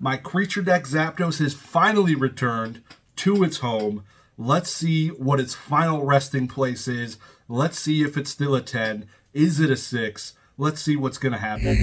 My creature deck Zapdos has finally returned to its home. Let's see what its final resting place is. Let's see if it's still a 10. Is it a 6? Let's see what's going to happen.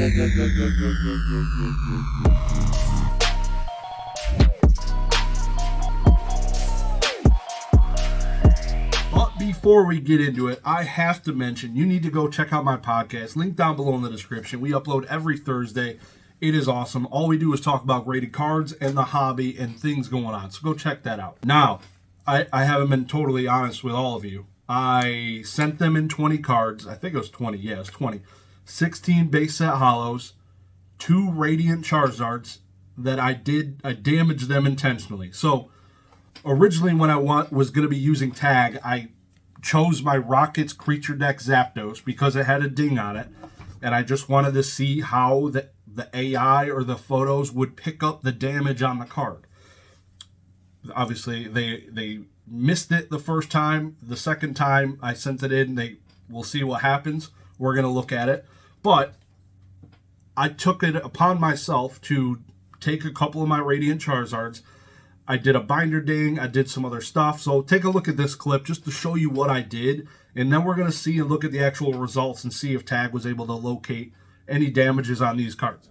But before we get into it, I have to mention, you need to go check out my podcast. Link down below in the description. We upload every Thursday. It is awesome. All we do is talk about graded cards and the hobby and things going on. So go check that out. Now, I haven't been totally honest with all of you. I sent them in 20 cards. I think it was 20. Yeah, it was 20. 16 base set hollows, 2 Radiant Charizards that I damaged them intentionally. So originally when I was going to be using tag, I chose my Rockets creature deck Zapdos because it had a ding on it. And I just wanted to see how the AI or the photos would pick up the damage on the card. Obviously, they missed it the first time. The second time I sent it in, we'll see what happens. We're going to look at it. But I took it upon myself to take a couple of my Radiant Charizards. I did a binder ding. I did some other stuff. So take a look at this clip just to show you what I did. And then we're going to see and look at the actual results and see if Tag was able to locate any damages on these cards.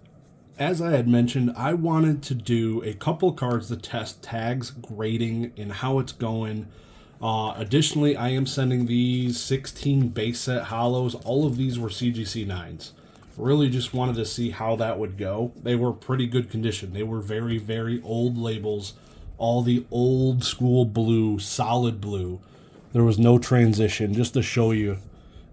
As I had mentioned, I wanted to do a couple cards to test Tag's grading and how it's going. Additionally, I am sending these 16 base set hollows. All of these were CGC 9s. Really just wanted to see how that would go. They were pretty good condition. They were very, very old labels. All the old school blue, solid blue. There was no transition. Just to show you,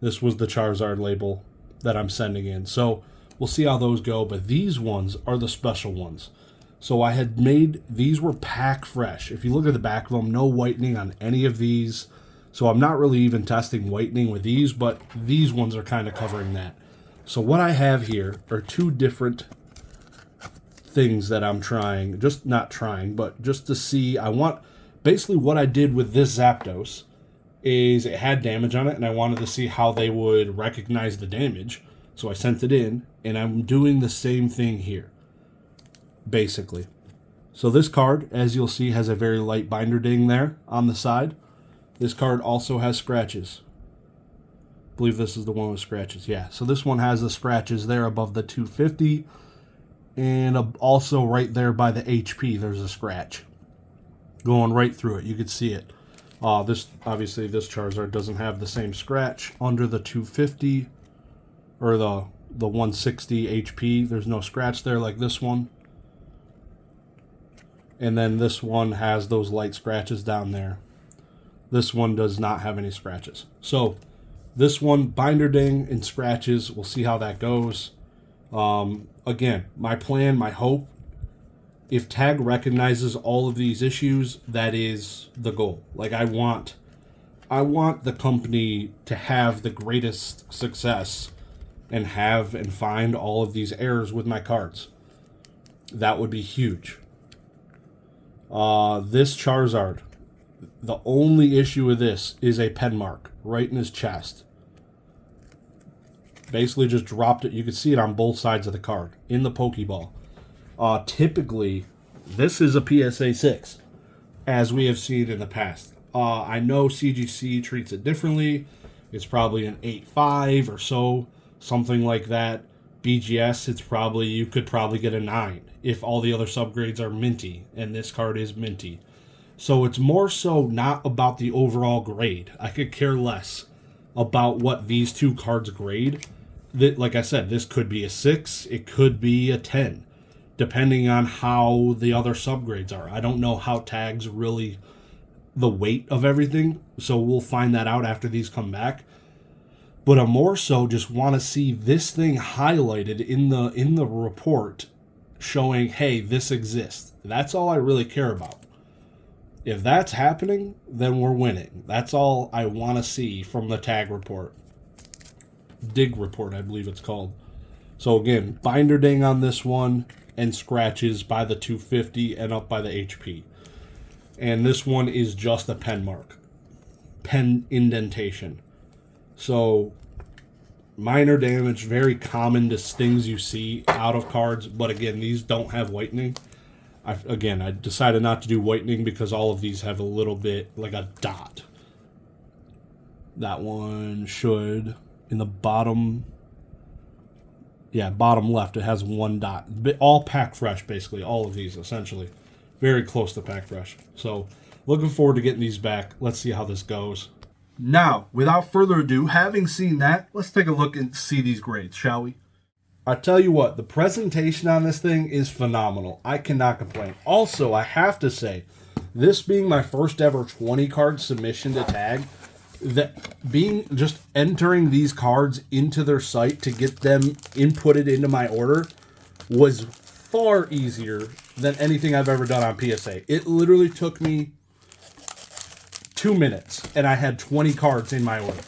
this was the Charizard label that I'm sending in. So we'll see how those go, but these ones are the special ones. So I had made, these were pack fresh. If you look at the back of them, no whitening on any of these. So I'm not really even testing whitening with these, but these ones are kind of covering that. So what I have here are 2 different things that I'm trying, just not trying, but just to see. Basically what I did with this Zapdos is it had damage on it, and I wanted to see how they would recognize the damage. So I sent it in, and I'm doing the same thing here, basically. So this card, as you'll see, has a very light binder ding there on the side. This card also has scratches. I believe this is the one with scratches. Yeah, so this one has the scratches there above the 250, and also right there by the HP, there's a scratch going right through it. You can see it. This Charizard doesn't have the same scratch under the 250 or the 160 HP. There's no scratch there like this one. And then this one has those light scratches down there. This one does not have any scratches. So this one, binder ding and scratches. We'll see how that goes. Again, my plan, my hope, if Tag recognizes all of these issues, that is the goal. Like I want the company to have the greatest success and find all of these errors with my cards. That would be huge. This Charizard, the only issue with this is a pen mark right in his chest. Basically just dropped it. You can see it on both sides of the card in the Pokeball. Typically, this is a PSA 6, as we have seen in the past. I know CGC treats it differently. It's probably an 8.5 or so, something like that. BGS, you could probably get a 9 if all the other subgrades are minty, and this card is minty. So it's more so not about the overall grade. I could care less about what these 2 cards grade. Like I said, this could be a 6, it could be a 10. Depending on how the other subgrades are. I don't know how Tags really the weight of everything, so we'll find that out after these come back. But I more so just want to see this thing highlighted in the report showing, hey, this exists. That's all I really care about. If that's happening, then we're winning. That's all I want to see from the Tag report. Dig report, I believe it's called. So again, binder ding on this one, and scratches by the 250 and up by the HP. And this one is just a pen mark. Pen indentation. So minor damage, very common to stings you see out of cards, but again, these don't have whitening. I decided not to do whitening because all of these have a little bit like a dot. That one should, in the bottom, yeah, bottom left, it has one dot. All pack fresh, basically. All of these, essentially. Very close to pack fresh. So, looking forward to getting these back. Let's see how this goes. Now, without further ado, having seen that, let's take a look and see these grades, shall we? I tell you what, the presentation on this thing is phenomenal. I cannot complain. Also, I have to say, this being my first ever 20 card submission to Tag, that being just entering these cards into their site to get them inputted into my order was far easier than anything I've ever done on PSA. It literally took me 2 minutes and I had 20 cards in my order.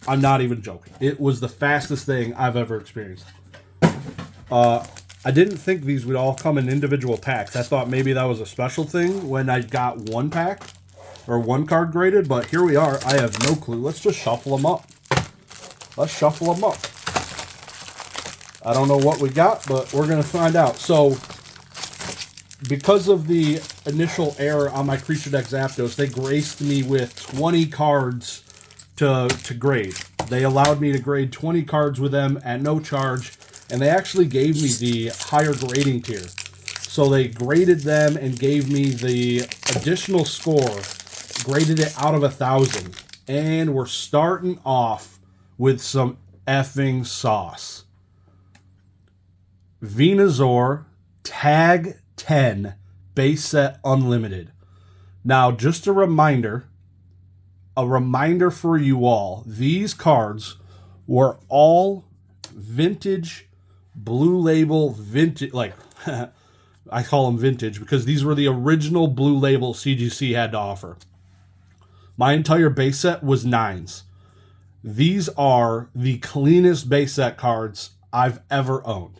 I'm not even joking. It was the fastest thing I've ever experienced. I didn't think these would all come in individual packs. I thought maybe that was a special thing when I got one pack or one card graded, but here we are. I have no clue. Let's just shuffle them up. Let's shuffle them up. I don't know what we got, but we're going to find out. So, because of the initial error on my Creature Deck Zapdos, they graced me with 20 cards to grade. They allowed me to grade 20 cards with them at no charge, and they actually gave me the higher grading tier. So they graded them and gave me the additional score, graded it out of 1,000. And we're starting off with some effing sauce. Venusaur Tag 10 Base Set Unlimited. Now, just a reminder for you all, these cards were all vintage, blue label, vintage, like, I call them vintage because these were the original blue label CGC had to offer. My entire base set was 9s. These are the cleanest base set cards I've ever owned.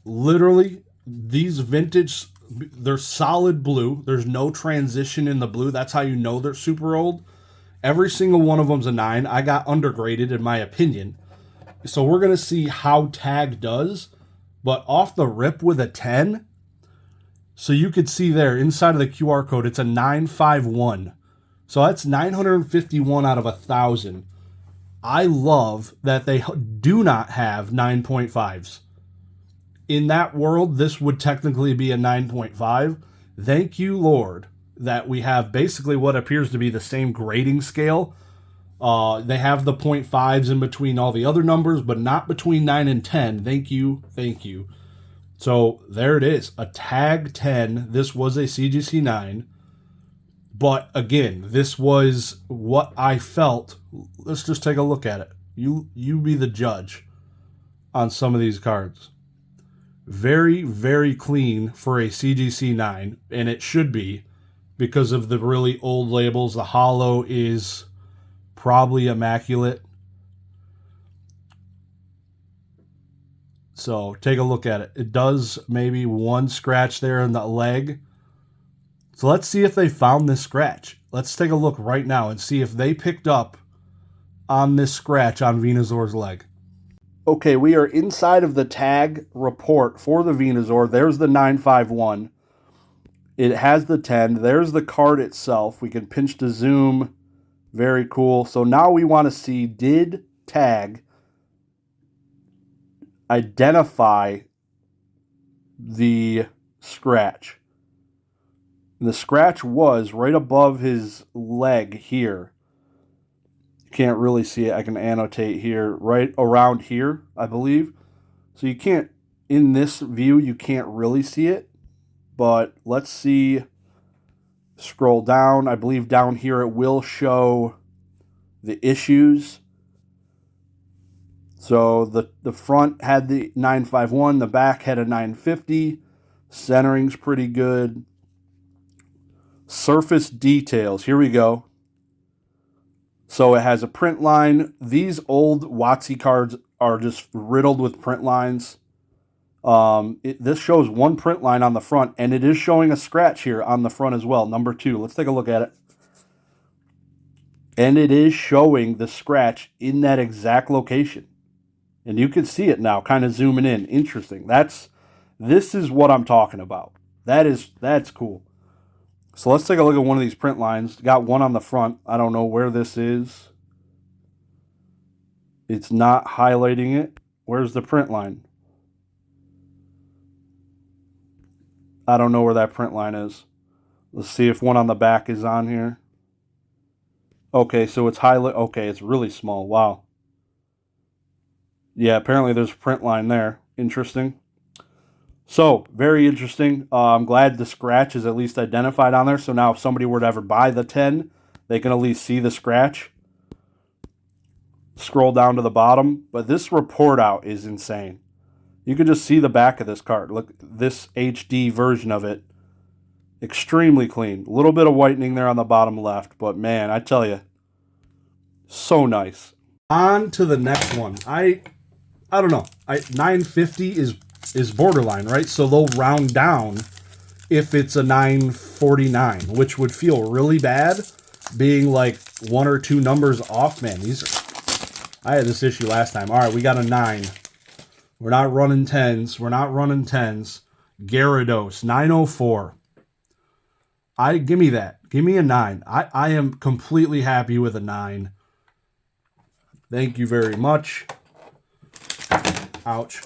Literally, these vintage, they're solid blue. There's no transition in the blue. That's how you know they're super old. Every single one of them's a 9. I got undergraded in my opinion. So we're going to see how Tag does. But off the rip with a 10, so you could see there inside of the QR code, it's a 951. So that's 951 out of 1,000. I love that they do not have 9.5s. In that world, this would technically be a 9.5. Thank you, Lord, that we have basically what appears to be the same grading scale. They have the 0.5s in between all the other numbers, but not between 9 and 10. Thank you. Thank you. So there it is. A Tag 10. This was a CGC 9. But again, this was what I felt. Let's just take a look at it. You be the judge on some of these cards. Very, very clean for a CGC 9. And it should be because of the really old labels. The holo is probably immaculate. So take a look at it. It does maybe one scratch there in the leg. So let's see if they found this scratch. Let's take a look right now and see if they picked up on this scratch on Venusaur's leg. Okay, we are inside of the tag report for the Venusaur. There's the 951. It has the 10. There's the card itself. We can pinch to zoom. Very cool. So now we want to see, did Tag identify the scratch? The scratch was right above his leg here. You can't really see it. I can annotate here, right around here, I believe. So you can't, in this view, you can't really see it. But let's see. Scroll down. I believe down here it will show the issues. So the front had the 951, the back had a 950. Centering's pretty good. Surface details. Here we go. So it has a print line. These old WotC cards are just riddled with print lines. This shows one print line on the front, and it is showing a scratch here on the front as well. Number 2. Let's take a look at it. And it is showing the scratch in that exact location. And you can see it now, kind of zooming in. Interesting. That's This is what I'm talking about. That's cool. So let's take a look at one of these print lines. Got one on the front. I don't know where this is. It's not highlighting it. Where's the print line? I don't know where that print line is. Let's see if one on the back is on here. Okay, so it's highlight. Okay, it's really small. Wow. Yeah, apparently there's a print line there. Interesting. So, very interesting. I'm glad the scratch is at least identified on there. So now if somebody were to ever buy the 10, they can at least see the scratch. Scroll down to the bottom. But this report out is insane. You can just see the back of this card. Look, this HD version of it. Extremely clean. A little bit of whitening there on the bottom left. But man, I tell you, so nice. On to the next one. I don't know. 950 is borderline, right? So they'll round down if it's a 949, which would feel really bad being like one or two numbers off. Man, I had this issue last time. All right, we got a 9. We're not running 10s. We're not running 10s. Gyarados, 904. Give me that. Give me a 9. I am completely happy with a 9. Thank you very much. Ouch.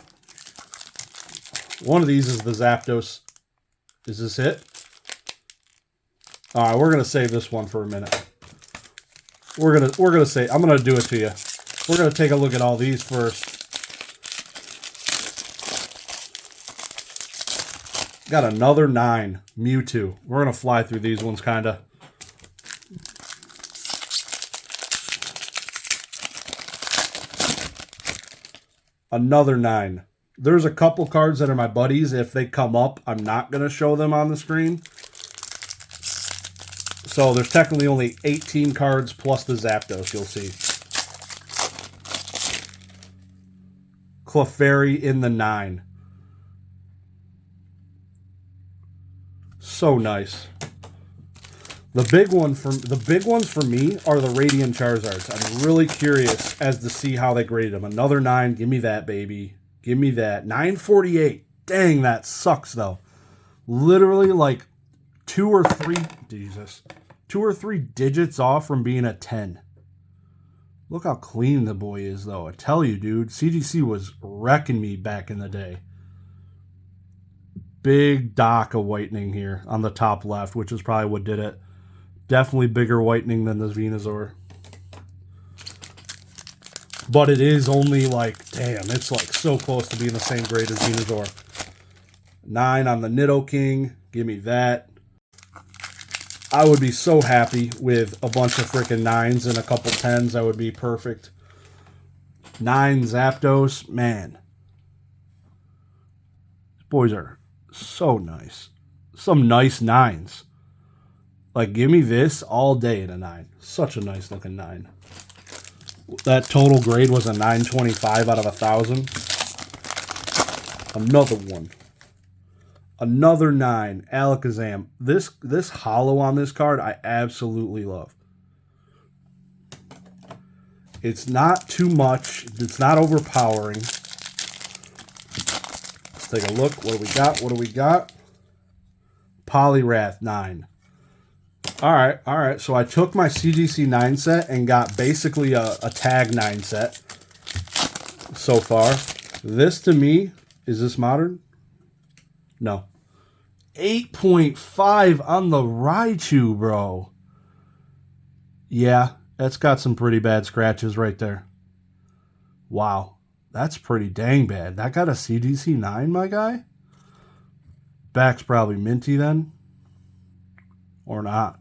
One of these is the Zapdos. Is this it? All right, we're gonna save this one for a minute. We're gonna say I'm gonna do it to you. We're gonna take a look at all these first. Got another 9 Mewtwo. We're gonna fly through these ones kinda. Another 9. There's a couple cards that are my buddies. If they come up, I'm not going to show them on the screen. So there's technically only 18 cards plus the Zapdos, you'll see. Clefairy in the 9. So nice. The big ones for me are the Radiant Charizards. I'm really curious as to see how they grade them. Another 9. Give me that, baby. Give me that. 948. Dang, that sucks, though. Literally, like, 2 or 3 digits off from being a 10. Look how clean the boy is, though. I tell you, dude. CGC was wrecking me back in the day. Big dock of whitening here on the top left, which is probably what did it. Definitely bigger whitening than this Venusaur. But it is only like, damn, it's like so close to being the same grade as Venusaur. 9 on the Nidoking. Give me that. I would be so happy with a bunch of freaking 9s and a couple 10s. That would be perfect. 9 Zapdos. Man. These boys are so nice. Some nice 9s. Like, give me this all day in a 9. Such a nice looking 9. That total grade was a 925 out of 1,000. Another one. Another 9. Alakazam. This hollow on this card, I absolutely love. It's not too much. It's not overpowering. Let's take a look. What do we got? What do we got? Poliwrath 9. All right. So I took my CGC 9 set and got basically a tag 9 set so far. This to me, is this modern? No. 8.5 on the Raichu, bro. Yeah, that's got some pretty bad scratches right there. Wow. That's pretty dang bad. That got a CGC 9, my guy? Back's probably minty then. Or not.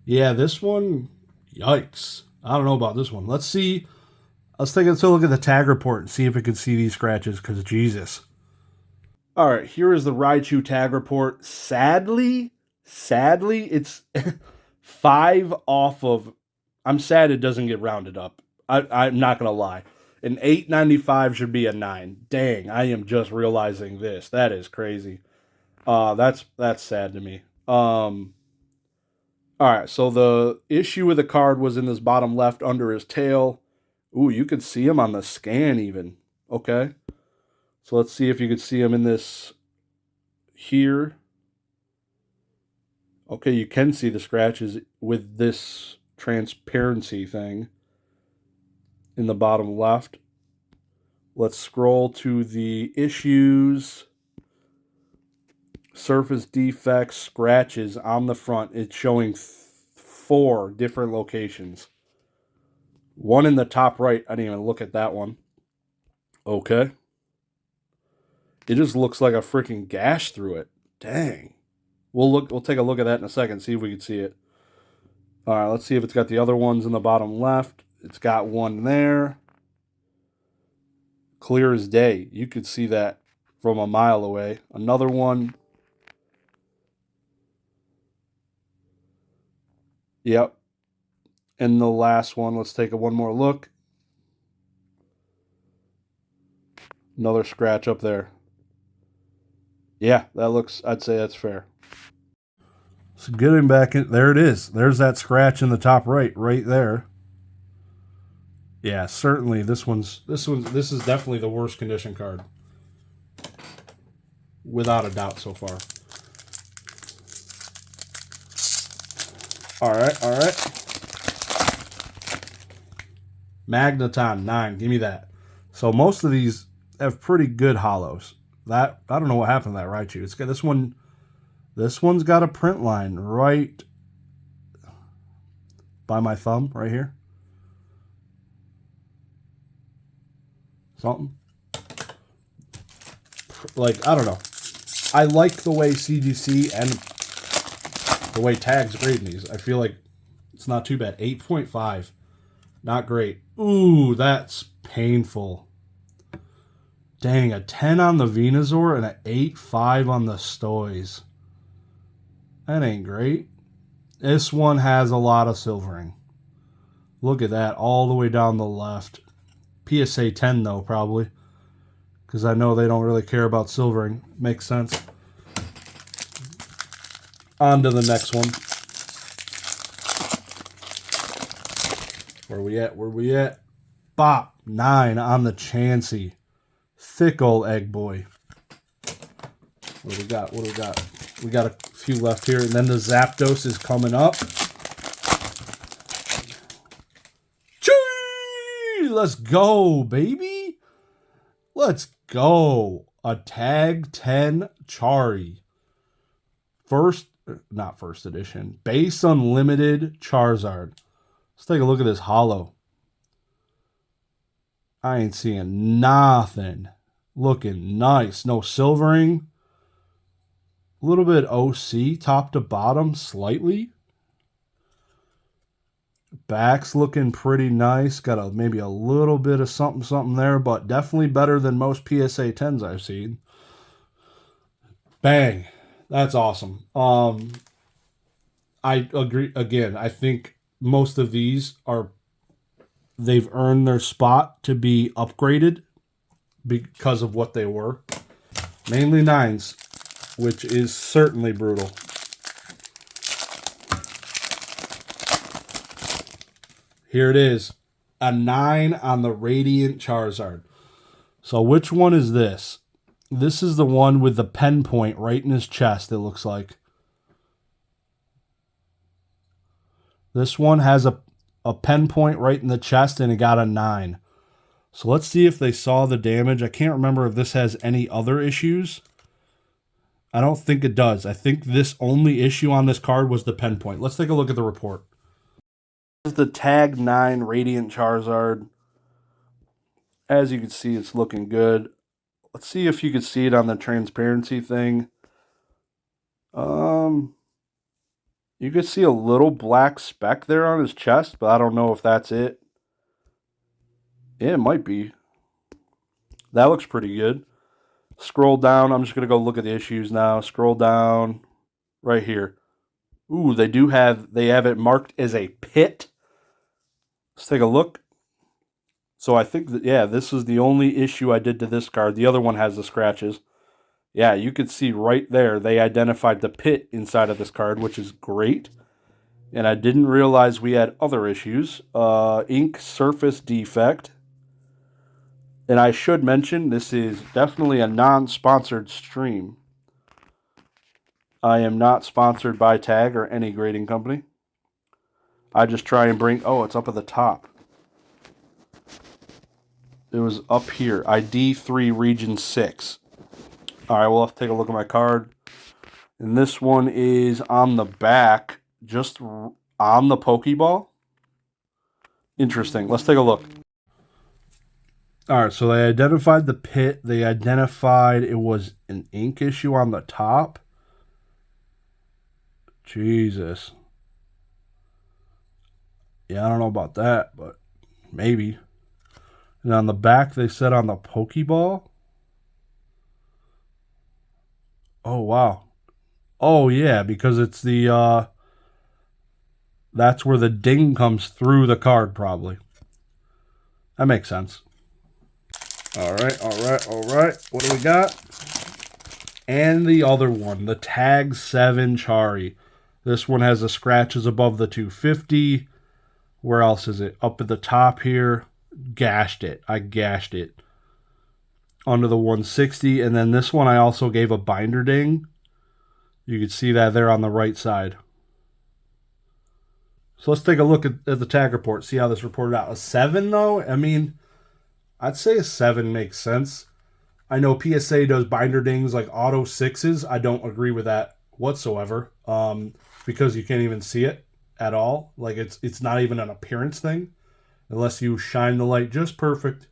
Yeah, this one, yikes. I don't know about this one. Let's see. Let's take a look at the tag report and see if we can see these scratches, because Jesus. All right, here is the Raichu tag report. Sadly, it's 5 off of... I'm sad it doesn't get rounded up. I'm not going to lie. An 895 should be a 9. Dang, I am just realizing this. That is crazy. That's sad to me. All right, so the issue with the card was in this bottom left under his tail. Ooh, you could see him on the scan even. Okay. So let's see if you could see him in this here. Okay, you can see the scratches with this transparency thing in the bottom left. Let's scroll to the issues, surface defects, scratches on the front. It's showing 4 different locations. One in the top right. I didn't even look at that one. Okay. It just looks like a freaking gash through it. Dang. We'll take a look at that in a second, see if we can see it. All right, let's see if it's got the other ones in the bottom left. It's got one there. Clear as day. You could see that from a mile away. Another one. Yep. And the last one, let's take one more look. Another scratch up there. Yeah, I'd say that's fair. So getting back in, there it is. There's that scratch in the top right there. Yeah, certainly this is definitely the worst condition card. Without a doubt so far. All right. Magneton 9, give me that. So most of these have pretty good hollows. That I don't know what happened to that Raichu. It's got this one. This one's got a print line right by my thumb right here. Something. Like, I don't know. I like the way CGC and the way tags grade these. I feel like it's not too bad. 8.5. Not great. Ooh, that's painful. Dang, a 10 on the Venusaur and an 8.5 on the Stoys. That ain't great. This one has a lot of silvering. Look at that, all the way down the left. PSA 10, though, probably. Because I know they don't really care about silvering. Makes sense. On to the next one. Where we at? Bop. 9 on the Chansey. Thick old egg boy. What do we got? We got a few left here. And then the Zapdos is coming up. Chee! Let's go, baby. Let's go. A Tag 10 Chari. Not first edition. Base Unlimited Charizard. Let's take a look at this holo. I ain't seeing nothing. Looking nice. No silvering. A little bit OC top to bottom slightly. Back's looking pretty nice. Got maybe a little bit of something there, but definitely better than most PSA 10s I've seen. Bang. That's awesome. I agree. Again, I think most of these they've earned their spot to be upgraded because of what they were. Mainly 9s, which is certainly brutal. Here it is. A 9 on the Radiant Charizard. So which one is this? This is the one with the pen point right in his chest, it looks like. This one has a pen point right in the chest, and it got a 9. So let's see if they saw the damage. I can't remember if this has any other issues. I don't think it does. I think this only issue on this card was the pen point. Let's take a look at the report. This is the Tag 9 Radiant Charizard. As you can see, it's looking good. Let's see if you could see it on the transparency thing. You could see a little black speck there on his chest, but I don't know if that's it. Yeah, it might be. That looks pretty good. Scroll down. I'm just going to go look at the issues now. Scroll down right here. Ooh, they have it marked as a pit. Let's take a look. So I think that, yeah, this is the only issue I did to this card. The other one has the scratches. Yeah, you could see right there, they identified the pit inside of this card, which is great. And I didn't realize we had other issues. Ink surface defect. And I should mention, this is definitely a non-sponsored stream. I am not sponsored by Tag or any grading company. I just try and bring... Oh, it's up at the top. It was up here. ID 3, Region 6. All right, we'll have to take a look at my card. And this one is on the back, just on the Pokeball. Interesting. Let's take a look. All right, so they identified the pit. They identified it was an ink issue on the top. Jesus. Yeah, I don't know about that, but maybe. And on the back, they said on the Pokeball. Oh, wow. Oh, yeah, because it's the, that's where the ding comes through the card, probably. That makes sense. All right. What do we got? And the other one, the Tag 7 Chari. This one has the scratches above the 250. Where else is it? Up at the top here. Gashed it. I gashed it. Under the 160. And then this one I also gave a binder ding. You can see that there on the right side. So let's take a look at the tag report. See how this reported out. A 7 though? I mean, I'd say a 7 makes sense. I know PSA does binder dings like auto 6s. I don't agree with that whatsoever. Because you can't even see it at all. Like it's not even an appearance thing. Unless you shine the light just perfect.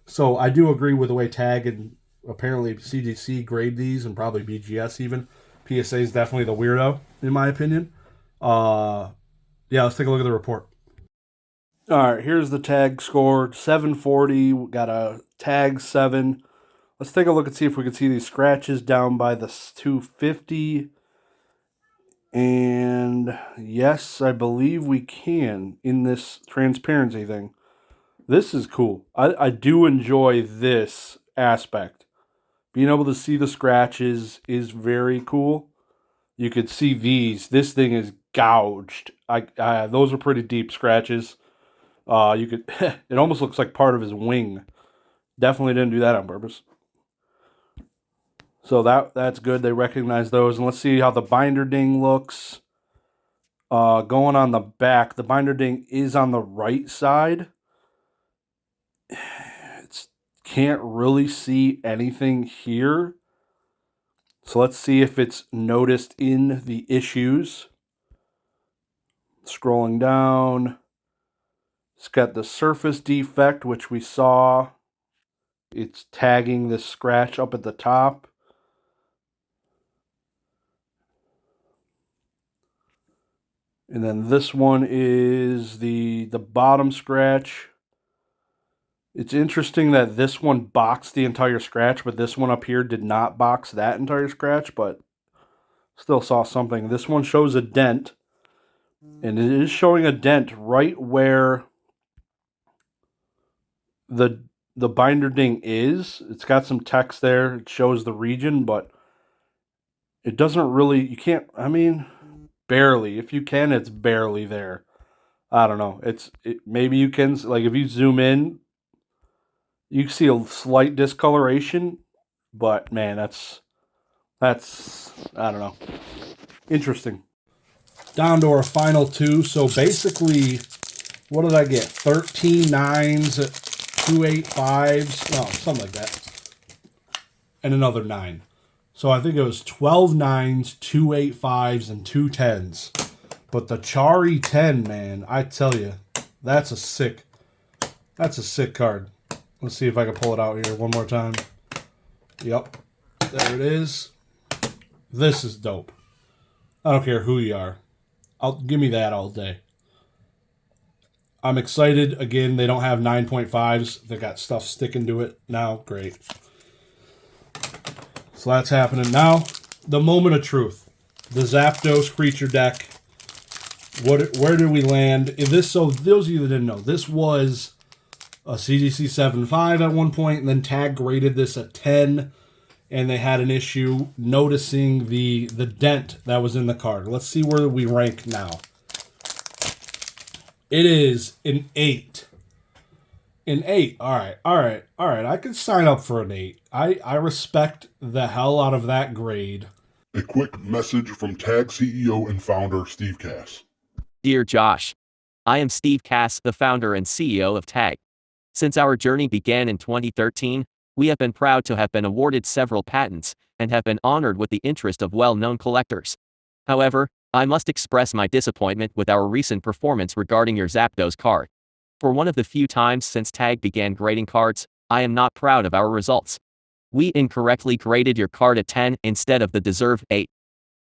So I do agree with the way Tag and apparently CGC grade these, and probably BGS even. PSA is definitely the weirdo, in my opinion. Yeah, let's take a look at the report. All right, here's the Tag score. 740. We got a Tag 7. Let's take a look and see if we can see these scratches down by the 250. And yes, I believe we can in this transparency thing. This is cool. I do enjoy this aspect. Being able to see the scratches is very cool. You could see these. This thing is gouged. Those are pretty deep scratches. You could. It almost looks like part of his wing. Definitely didn't do that on purpose. So that's good. They recognize those. And let's see how the binder ding looks. Going on the back, the binder ding is on the right side. Can't really see anything here. So let's see if it's noticed in the issues. Scrolling down. It's got the surface defect, which we saw. It's tagging this scratch up at the top. And then this one is the bottom scratch. It's interesting that this one boxed the entire scratch, but this one up here did not box that entire scratch, but still saw something. This one shows a dent, and it is showing a dent right where the binder ding is. It's got some text there. It shows the region, but it doesn't really, you can't, I mean, barely. If you can, it's barely there. I don't know. Maybe you can, like if you zoom in, you can see a slight discoloration, but man, that's I don't know. Interesting. Down to our final two. So basically, what did I get? 13 9s, 2 8 5s, no, something like that. And another 9. So I think it was 12 9s, 2 8 5s, and 2 10s. But the Chari 10, man, I tell you, that's a sick card. Let's see if I can pull it out here one more time. Yep. There it is. This is dope. I don't care who you are. Give me that all day. I'm excited. Again, they don't have 9.5s. They got stuff sticking to it now. Great. So that's happening. Now, the moment of truth. The Zapdos creature deck. Where did we land? So those of you that didn't know, this was a CGC 7.5 at one point, and then Tag graded this at 10, and they had an issue noticing the dent that was in the card. Let's see where we rank now. It is an 8. An 8. All right. I can sign up for an 8. I respect the hell out of that grade. A quick message from Tag CEO and founder Steve Cass. Dear Josh, I am Steve Cass, the founder and CEO of Tag. Since our journey began in 2013, we have been proud to have been awarded several patents and have been honored with the interest of well-known collectors. However, I must express my disappointment with our recent performance regarding your Zapdos card. For one of the few times since Tag began grading cards, I am not proud of our results. We incorrectly graded your card a 10 instead of the deserved 8.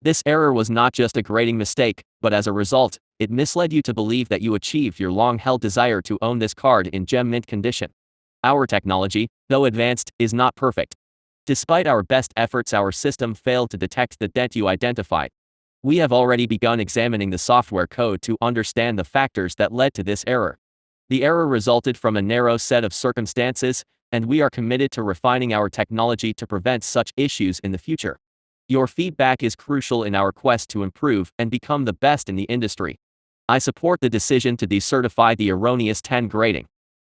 This error was not just a grading mistake, but as a result, it misled you to believe that you achieved your long-held desire to own this card in gem mint condition. Our technology, though advanced, is not perfect. Despite our best efforts, our system failed to detect the dent you identified. We have already begun examining the software code to understand the factors that led to this error. The error resulted from a narrow set of circumstances, and we are committed to refining our technology to prevent such issues in the future. Your feedback is crucial in our quest to improve and become the best in the industry. I support the decision to decertify the erroneous 10 grading.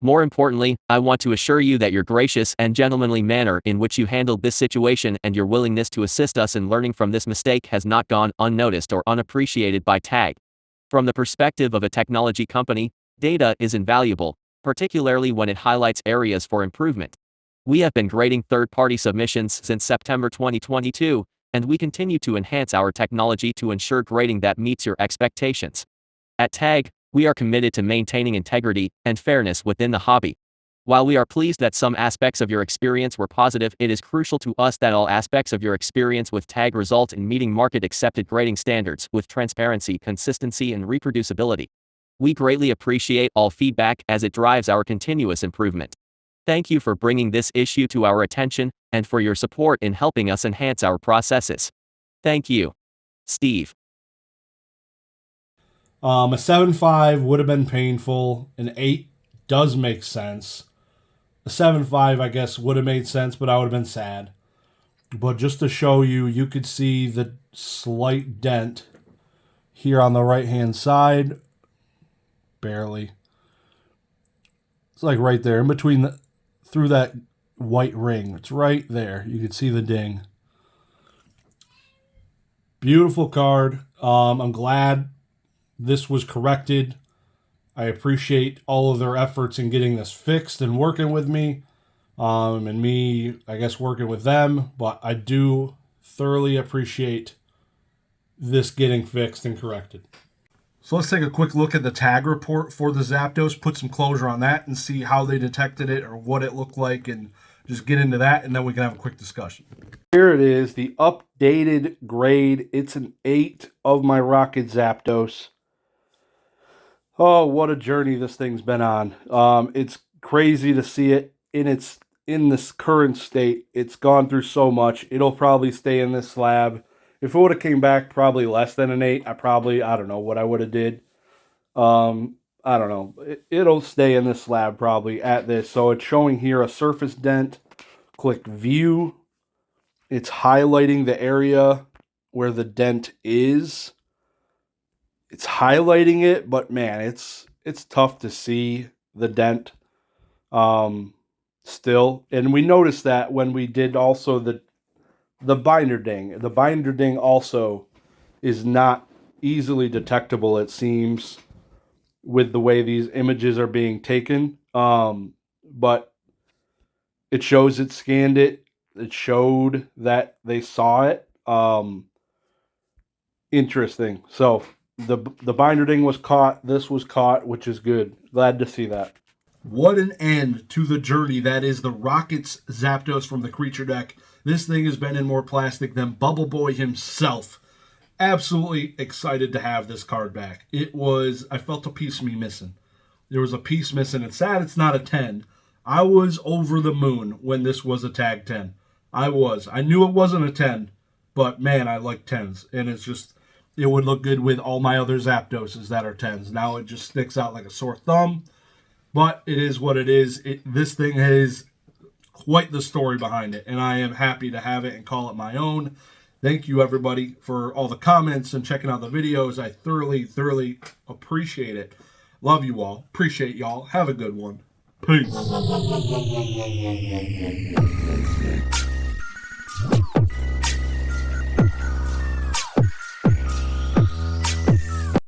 More importantly, I want to assure you that your gracious and gentlemanly manner in which you handled this situation and your willingness to assist us in learning from this mistake has not gone unnoticed or unappreciated by Tag. From the perspective of a technology company, data is invaluable, particularly when it highlights areas for improvement. We have been grading third-party submissions since September 2022, and we continue to enhance our technology to ensure grading that meets your expectations. At Tag, we are committed to maintaining integrity and fairness within the hobby. While we are pleased that some aspects of your experience were positive, it is crucial to us that all aspects of your experience with Tag result in meeting market-accepted grading standards with transparency, consistency, and reproducibility. We greatly appreciate all feedback as it drives our continuous improvement. Thank you for bringing this issue to our attention and for your support in helping us enhance our processes. Thank you. Steve. A 7.5 would have been painful. An 8 does make sense. A 7.5, I guess, would have made sense, but I would have been sad. But just to show you, you could see the slight dent here on the right-hand side. Barely. It's like right there, in between through that white ring. It's right there. You can see the ding. Beautiful card. I'm glad this was corrected. I appreciate all of their efforts in getting this fixed and working with me. And me, I guess, working with them. But I do thoroughly appreciate this getting fixed and corrected. So let's take a quick look at the tag report for the Zapdos, put some closure on that and see how they detected it or what it looked like and just get into that, and then we can have a quick discussion. Here it is, the updated grade. It's an 8 of my Rocket Zapdos. Oh, what a journey this thing's been on. It's crazy to see it in this current state. It's gone through so much. It'll probably stay in this slab. If it would have came back probably less than an 8, I don't know what I would have did. I don't know. It'll stay in this slab probably at this. So it's showing here a surface dent. Click view. It's highlighting the area where the dent is. It's highlighting it, but man, it's tough to see the dent still. And we noticed that when we did also the binder ding. The binder ding also is not easily detectable, it seems, with the way these images are being taken. But it shows it scanned it. It showed that they saw it. Interesting. So the binder ding was caught. This was caught, which is good. Glad to see that. What an end to the journey that is the Rockets Zapdos from the Creature deck. This thing has been in more plastic than Bubble Boy himself. Absolutely excited to have this card back. I felt a piece of me missing. There was a piece missing. It's sad it's not a 10. I was over the moon when this was a tag 10. I was. I knew it wasn't a 10, but man, I like 10s. And it would look good with all my other Zapdoses that are 10s. Now it just sticks out like a sore thumb. But it is what it is. This thing has quite the story behind it, and I am happy to have it and call it my own. Thank you, everybody, for all the comments and checking out the videos. I thoroughly, thoroughly appreciate it. Love you all. Appreciate y'all. Have a good one. Peace.